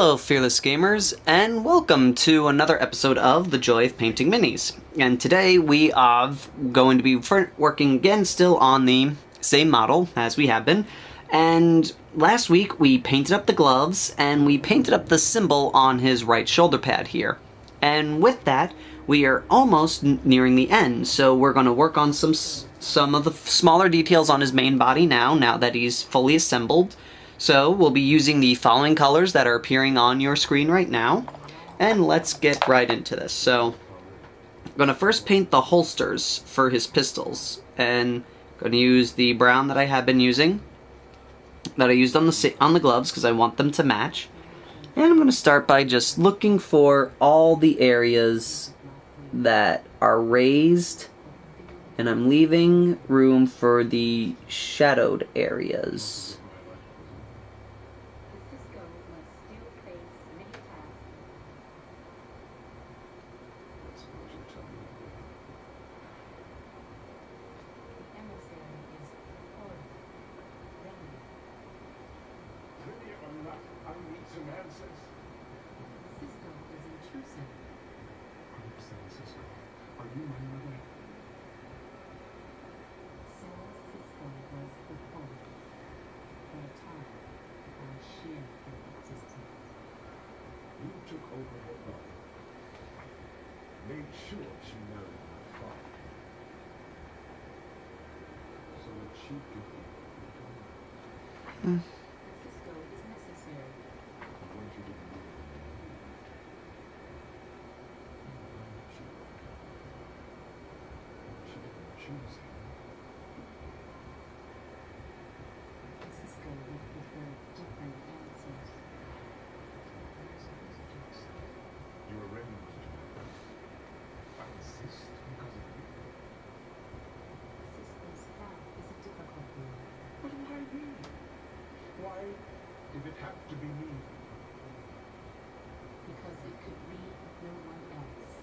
Hello fearless gamers, and welcome to another episode of The Joy of Painting Minis. And today we are going to be working again still on the same model as we have been. And last week we painted up the gloves and we painted up the symbol on his right shoulder pad here. And with that we are almost nearing the end, so we're going to work on some of the smaller details on his main body now that he's fully assembled. So we'll be using the following colors that are appearing on your screen right now, and let's get right into this. So I'm going to first paint the holsters for his pistols, and I'm going to use the brown that I have been using, that I used on the gloves because I want them to match. And I'm going to start by just looking for all the areas that are raised, and I'm leaving room for the shadowed areas. Made sure she married my father, so that she could be Cisco is necessary. I want you to believe she didn't choose him. Cisco would prefer different answers. You are ready, Mr. Jones. I insist because of you. Cisco's path is a difficult one. But why me? Why did it have to be me? Because it could be no one else.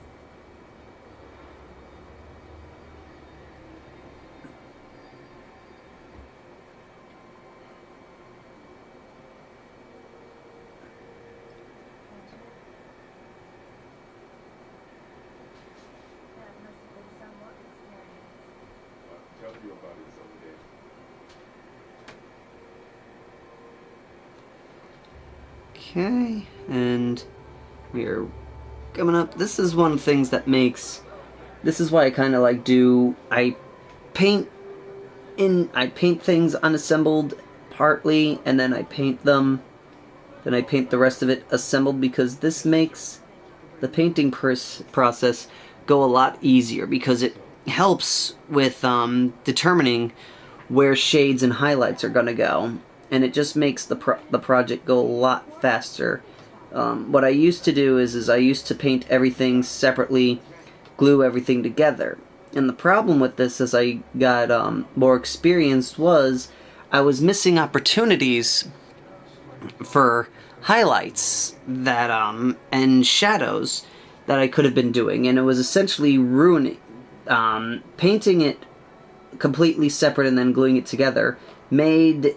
Tell you about it someday. Okay, and we're coming up. This is one of the things that makes, this is why I kind of like I paint things unassembled partly, and then I paint them, then I paint the rest of it assembled, because this makes the painting process go a lot easier, because it helps with determining where shades and highlights are going to go, and it just makes the project go a lot faster. What I used to do is I used to paint everything separately, glue everything together, and the problem with this as I got more experienced was I was missing opportunities for highlights that and shadows that I could have been doing, and it was essentially ruining. Painting it completely separate and then gluing it together made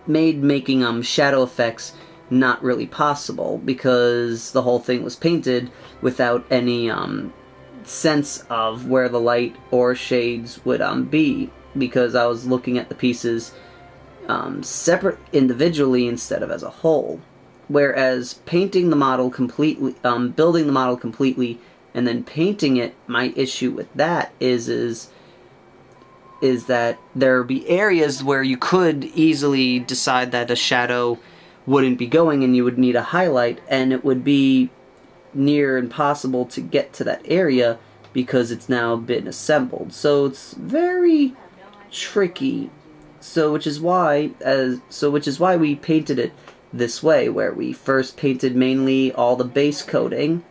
making shadow effects not really possible, because the whole thing was painted without any sense of where the light or shades would be, because I was looking at the pieces separate individually instead of as a whole. Whereas painting the model completely, building the model completely, and then painting it, my issue with that is that there be areas where you could easily decide that a shadow wouldn't be going and you would need a highlight, and it would be near impossible to get to that area because it's now been assembled. So it's very tricky. Which is why we painted it this way, where we first painted mainly all the base coating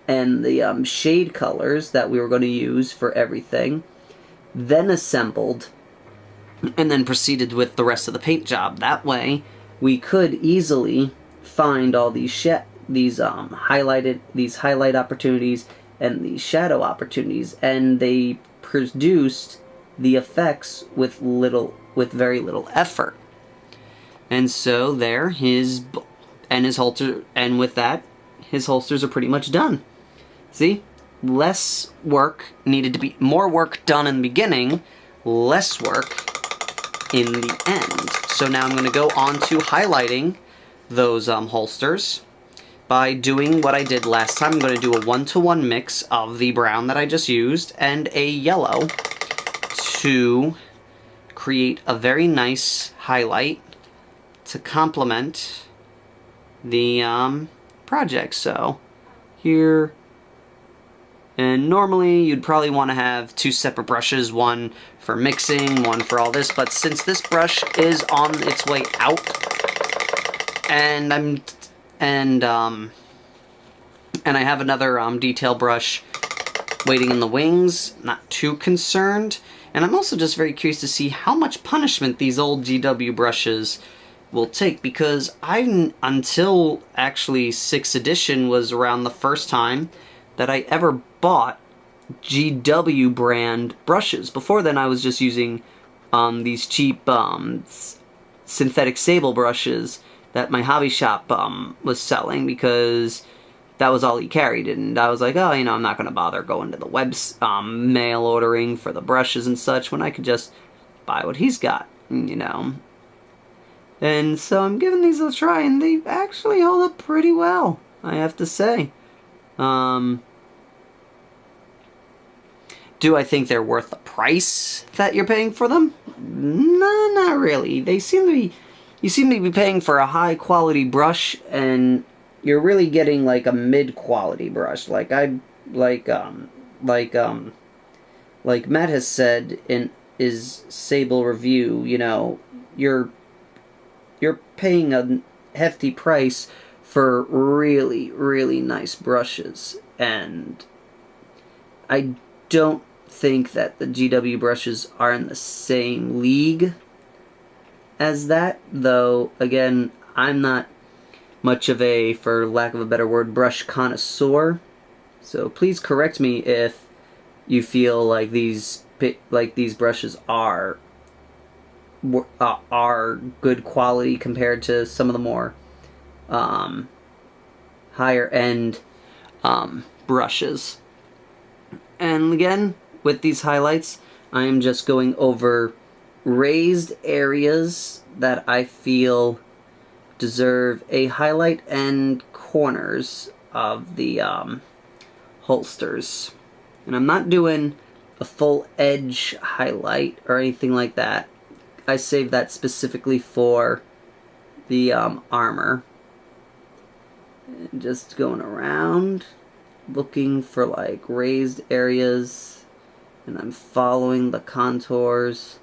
and the shade colors that we were going to use for everything, then assembled, and then proceeded with the rest of the paint job. That way, we could easily find all these highlight opportunities and these shadow opportunities, and they produced the effects with very little effort. And so there, and his holster, and with that, his holsters are pretty much done. See? Less work needed to be, more work done in the beginning, less work in the end. So now I'm going to go on to highlighting those holsters by doing what I did last time. I'm going to do a 1-to-1 mix of the brown that I just used and a yellow to create a very nice highlight to complement the project. So here, and normally you'd probably want to have 2 separate brushes, one for mixing, one for all this, but since this brush is on its way out, and I have another detail brush waiting in the wings, not too concerned. And I'm also just very curious to see how much punishment these old GW brushes will take, because until actually 6th edition was around the first time that I ever bought GW brand brushes. Before then I was just using these cheap synthetic sable brushes that my hobby shop was selling, because that was all he carried, and I was like, oh, you know, I'm not going to bother going to the web mail ordering for the brushes and such when I could just buy what he's got, you know. And so I'm giving these a try, and they actually hold up pretty well, I have to say. Do I think they're worth the price that you're paying for them? No, not really. They seem to be, you seem to be paying for a high quality brush, and you're really getting like a mid-quality brush. Like Matt has said in his Sable review, you know, you're paying a hefty price for really, really nice brushes, and I don't think that the GW brushes are in the same league as that, though again, I'm not much of a, for lack of a better word, brush connoisseur, so please correct me if you feel like these brushes are good quality compared to some of the more higher end brushes. And again, with these highlights, I am just going over raised areas that I feel deserve a highlight, and corners of the holsters. And I'm not doing a full edge highlight or anything like that. I saved that specifically for the armor. And just going around looking for like raised areas, and I'm following the contours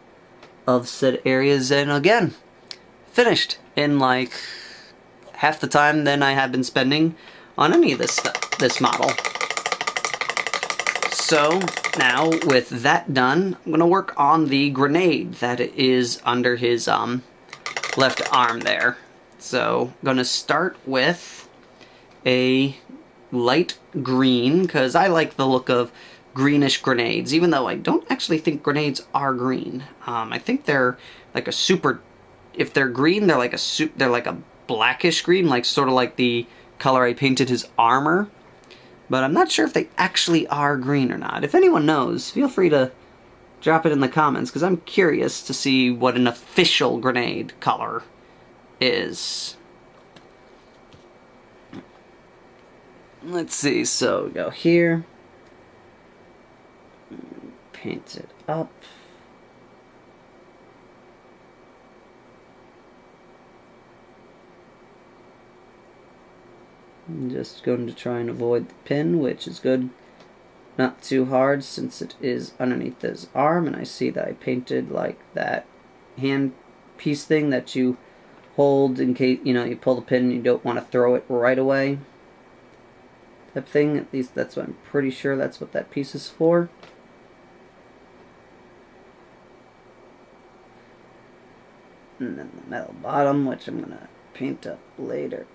of said areas, and again, finished in like half the time than I have been spending on any of this stuff, this model. So now with that done, I'm going to work on the grenade that is under his left arm there. So I'm going to start with a light green, because I like the look of greenish grenades, even though I don't actually think grenades are green. I think they're like a super, if they're green, they're like a blackish green, like sort of like the color I painted his armor. But I'm not sure if they actually are green or not. If anyone knows, feel free to drop it in the comments, because I'm curious to see what an official grenade color is. Let's see, so we go here, paint it up. I'm just going to try and avoid the pin, which is good. Not too hard since it is underneath his arm, and I see that I painted like that hand piece thing that you hold in case, you know, you pull the pin and you don't want to throw it right away. Type thing, at least that's what I'm pretty sure that's what that piece is for. And then the metal bottom, which I'm going to paint up later.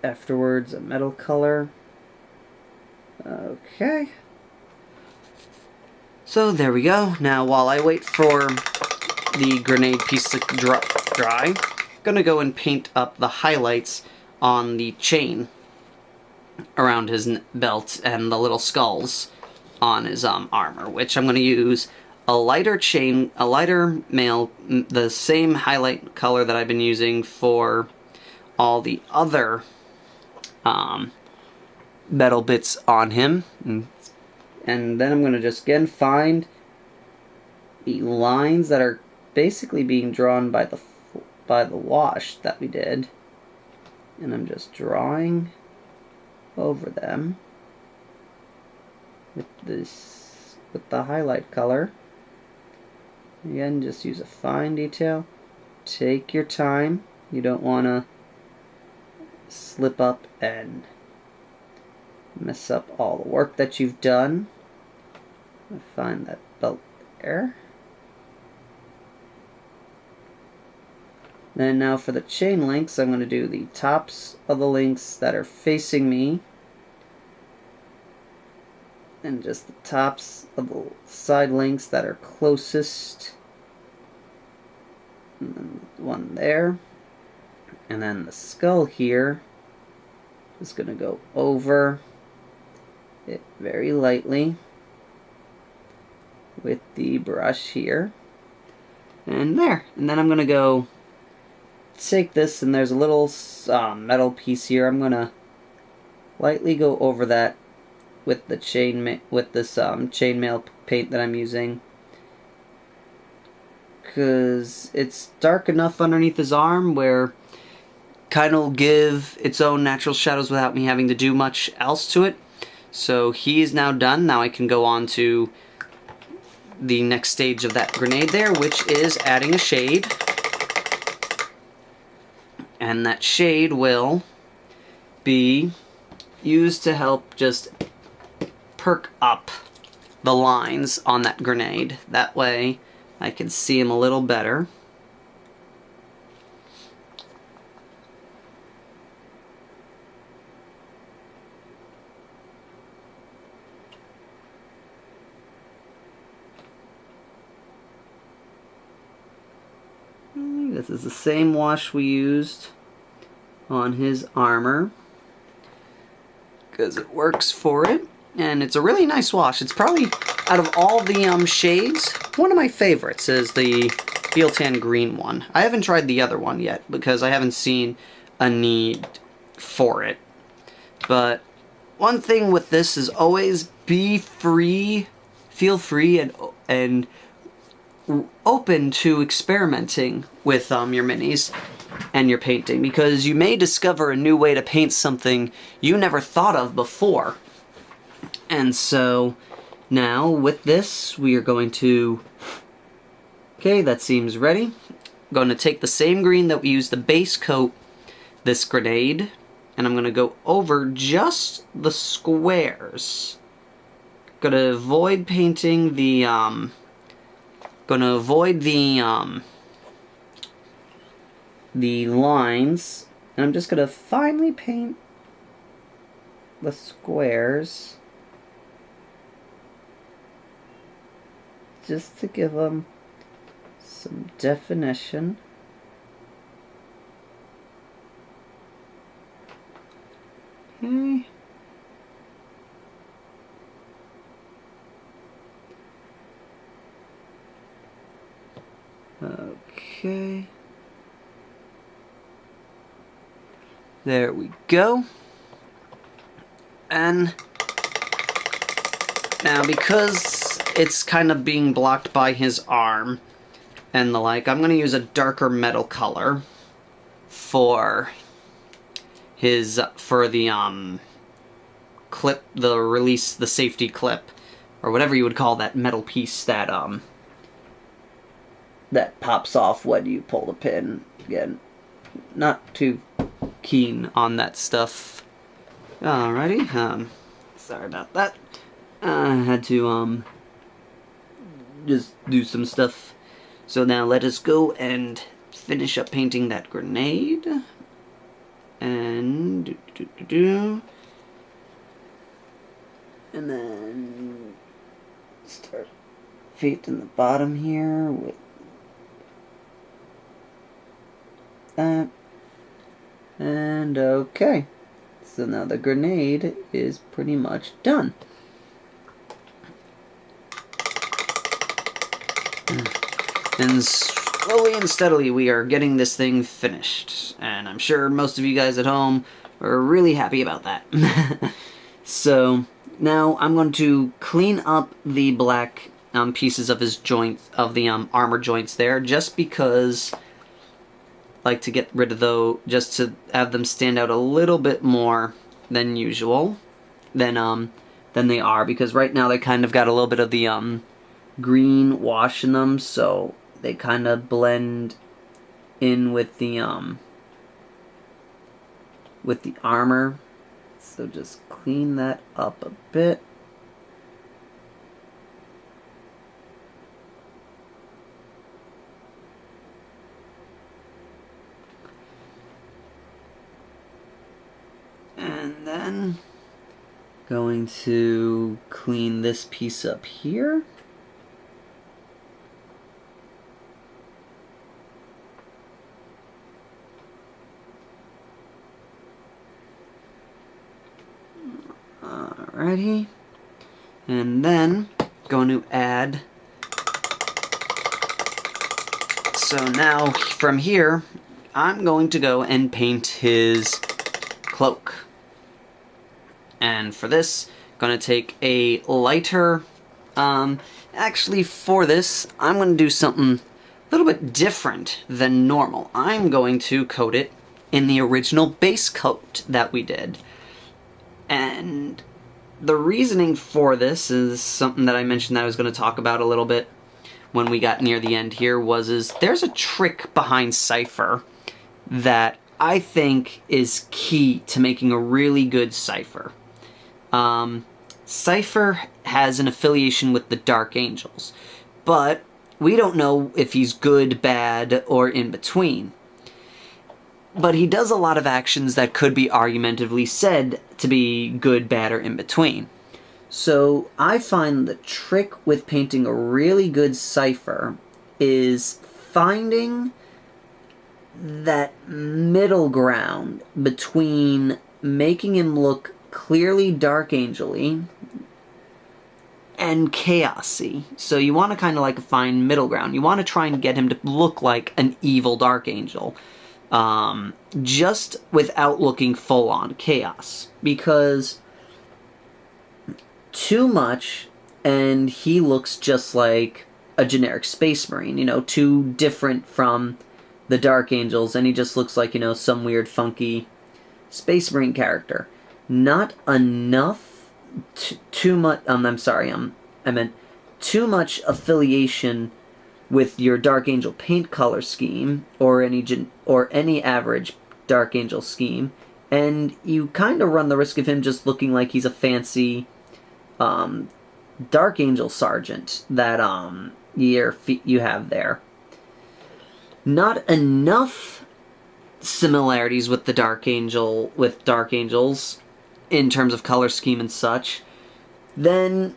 Afterwards, a metal color. Okay. So there we go. Now while I wait for the grenade piece to dry, I'm gonna go and paint up the highlights on the chain around his belt and the little skulls on his armor, which I'm gonna use a lighter chain, a lighter mail, the same highlight color that I've been using for all the other metal bits on him. And then I'm going to just again find the lines that are basically being drawn by the wash that we did. And I'm just drawing over them with the highlight color. Again, just use a fine detail. Take your time. You don't want to slip up and mess up all the work that you've done. Find that belt there. Then now for the chain links, I'm going to do the tops of the links that are facing me, and just the tops of the side links that are closest. And then one there. And then the skull here is going to go over it very lightly with the brush here. And there. And then I'm going to go take this, and there's a little metal piece here. I'm going to lightly go over that with the chainmail paint that I'm using, because it's dark enough underneath his arm where kind of will give its own natural shadows without me having to do much else to it. So he is now done. Now I can go on to the next stage of that grenade there, which is adding a shade. And that shade will be used to help just perk up the lines on that grenade. That way I can see them a little better. This is the same wash we used on his armor, because it works for it, and it's a really nice wash. It's probably, out of all the shades, one of my favorites is the Steel Tan Green one. I haven't tried the other one yet, because I haven't seen a need for it. But one thing with this is always be free, feel free, and open to experimenting with your minis and your painting, because you may discover a new way to paint something you never thought of before. And so now with this we are going to, okay, that seems ready. I'm going to take the same green that we used to base coat this grenade, and I'm going to go over just the squares. Going to avoid painting the lines, and I'm just going to finely paint the squares just to give them some definition. Okay. Okay. There we go. And now, because it's kind of being blocked by his arm and the like, I'm going to use a darker metal color for his, for the clip, the safety clip, or whatever you would call that metal piece that that pops off when you pull the pin. Again, not too keen on that stuff. Alrighty, sorry about that. I had to just do some stuff. So now let us go and finish up painting that grenade. And and then start painting the bottom here with that. And okay. So now the grenade is pretty much done. And slowly and steadily we are getting this thing finished. And I'm sure most of you guys at home are really happy about that. So now I'm going to clean up the black pieces of his joints, of the armor joints there, just because I like to get rid of those, just to have them stand out a little bit more than usual, than they are, because right now they kind of got a little bit of the green wash in them, so they kind of blend in with the armor. So just clean that up a bit. And then going to clean this piece up here. Alrighty. And then going to add. So now from here, I'm going to go and paint his cloak. And for this, going to take a lighter. Actually, for this, I'm going to do something a little bit different than normal. I'm going to coat it in the original base coat that we did. And the reasoning for this is something that I mentioned that I was going to talk about a little bit when we got near the end here, is there's a trick behind Cypher that I think is key to making a really good Cypher. Cypher has an affiliation with the Dark Angels, but we don't know if he's good, bad, or in between. But he does a lot of actions that could be argumentatively said to be good, bad, or in between. So I find the trick with painting a really good Cypher is finding that middle ground between making him look clearly Dark Angel-y and chaosy. So you want to kind of like find middle ground. You want to try and get him to look like an evil Dark Angel. Just without looking full-on chaos. Because too much, and he looks just like a generic Space Marine, you know, too different from the Dark Angels, and he just looks like, you know, some weird, funky Space Marine character. Not enough, too much, I'm sorry, I meant too much affiliation with your Dark Angel paint color scheme, or any average Dark Angel scheme, and you kind of run the risk of him just looking like he's a fancy Dark Angel sergeant that you have there. Not enough similarities with the Dark Angels in terms of color scheme and such. Then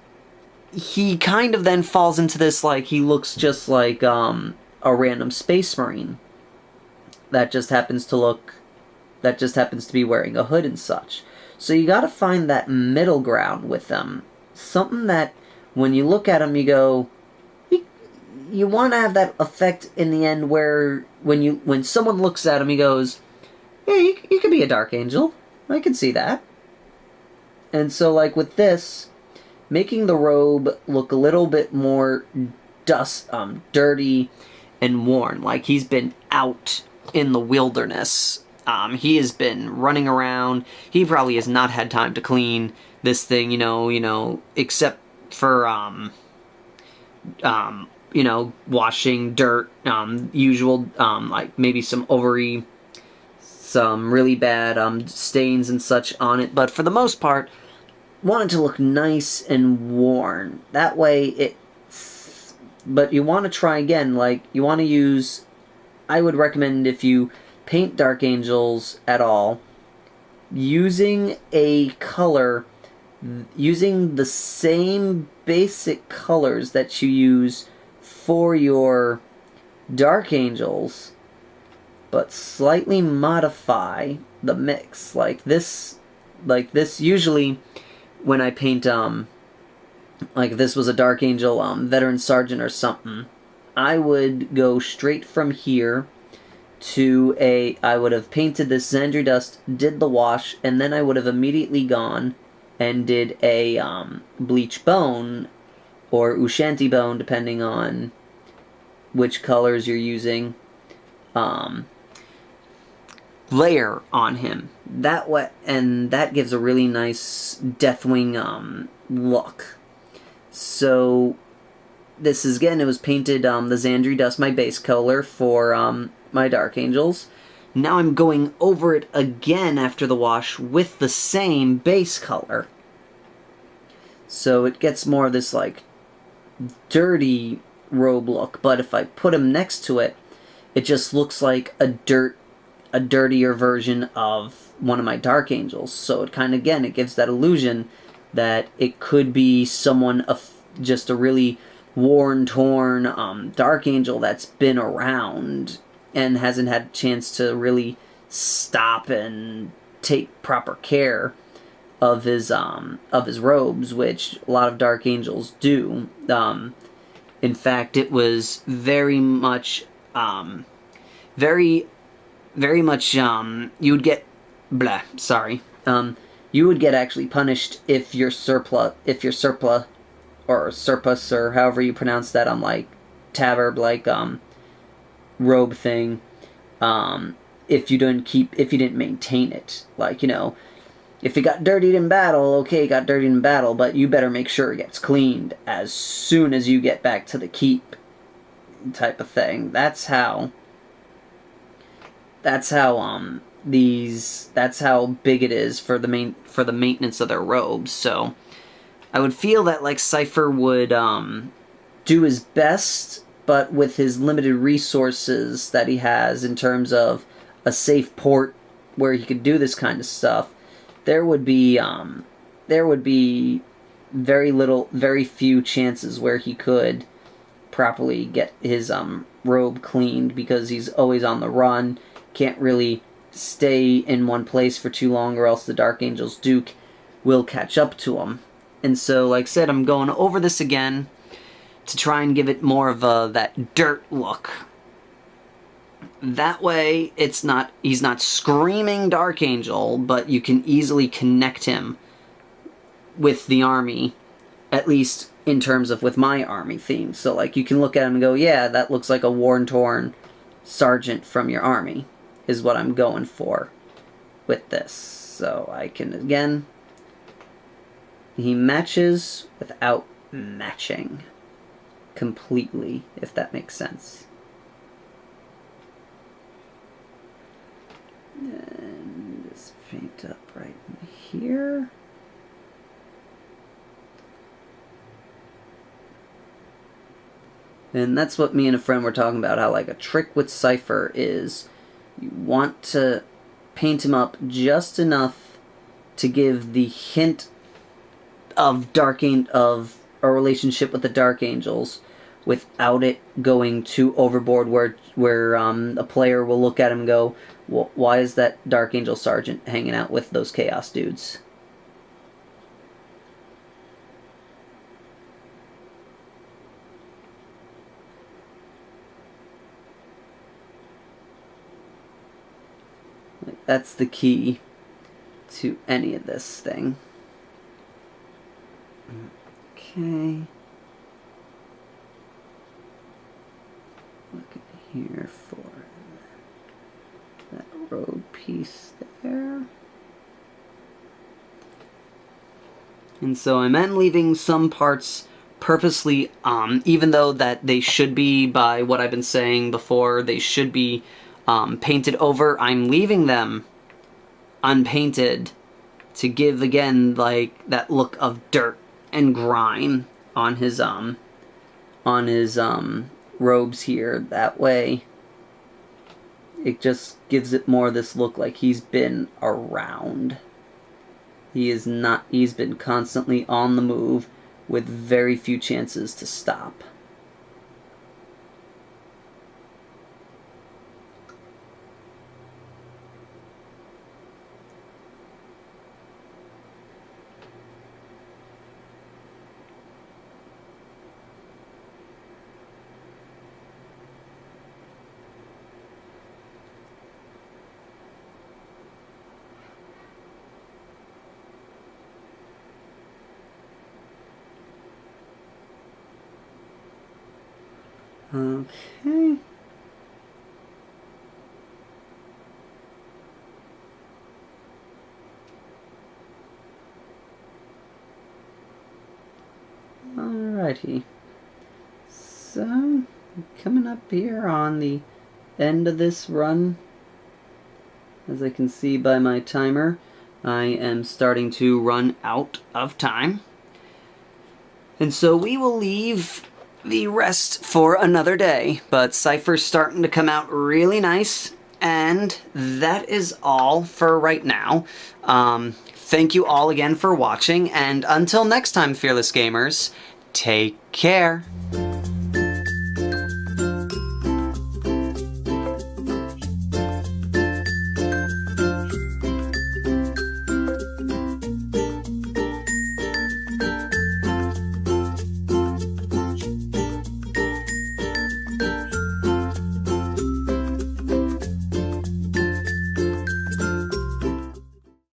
he kind of then falls into this, like, he looks just like a random Space Marine that just happens to be wearing a hood and such. So you gotta find that middle ground with them. Something that, when you look at him, you go, you want to have that effect in the end where, when someone looks at him, he goes, yeah, you could be a Dark Angel. I can see that. And so, like, with this, making the robe look a little bit more dirty and worn, like he's been out in the wilderness. He has been running around. He probably has not had time to clean this thing, you know, except for, washing dirt, usual, like maybe some really bad stains and such on it. But for the most part, want it to look nice and worn. That way but you want to try again, like, you want to use, I would recommend, if you paint Dark Angels at all, using the same basic colors that you use for your Dark Angels, but slightly modify the mix. Like this usually when I paint, like if this was a Dark Angel Veteran Sergeant or something, I would go straight from here to I would have painted this Xandri Dust, did the wash, and then I would have immediately gone and did a Bleach Bone, or Ushanti Bone, depending on which colors you're using, layer on him. That way, and that gives a really nice Deathwing look. So this is, again, it was painted the Xandri Dust, my base color for my Dark Angels. Now I'm going over it again after the wash with the same base color. So it gets more of this like dirty robe look, but if I put him next to it, it just looks like a dirtier version of one of my Dark Angels. So it kind of, again, it gives that illusion that it could be someone, just a really worn, torn Dark Angel that's been around and hasn't had a chance to really stop and take proper care of his robes, which a lot of Dark Angels do. In fact, it was very much, very much, you would get, you would get actually punished if your surplus, or surplus, or however you pronounce that, on like tabard, like robe thing, if you didn't maintain it. Like, you know, if it got dirtied in battle, okay, it got dirtied in battle, but you better make sure it gets cleaned as soon as you get back to the keep, type of thing. That's how big it is for the maintenance of their robes. So I would feel that like Cypher would do his best, but with his limited resources that he has in terms of a safe port where he could do this kind of stuff, there would be very few chances where he could properly get his robe cleaned, because he's always on the run, can't really stay in one place for too long, or else the Dark Angels Duke will catch up to him. And so, like I said, I'm going over this again to try and give it more of that dirt look. That way, he's not screaming Dark Angel, but you can easily connect him with the army, at least in terms of with my army theme. So, like, you can look at him and go, yeah, that looks like a worn-torn sergeant from your army, is what I'm going for with this. So I can, again, he matches without matching completely, if that makes sense. And just paint up right in here. And that's what me and a friend were talking about, how like a trick with Cypher is you want to paint him up just enough to give the hint of of a relationship with the Dark Angels without it going too overboard, where a player will look at him and go, why is that Dark Angel Sergeant hanging out with those Chaos dudes? That's the key to any of this thing. Okay. Look at here for that robe piece there. And so I'm leaving some parts purposely, even though that they should be, by what I've been saying before, they should be painted over, I'm leaving them unpainted to give, again, like, that look of dirt and grime on his robes here. That way it just gives it more this look like he's been around. He's been constantly on the move with very few chances to stop. Okay. Alrighty. So, coming up here on the end of this run, as I can see by my timer, I am starting to run out of time. And so we will leave the rest for another day, but Cypher's starting to come out really nice, and that is all for right now. Thank you all again for watching, and until next time, Fearless Gamers, take care.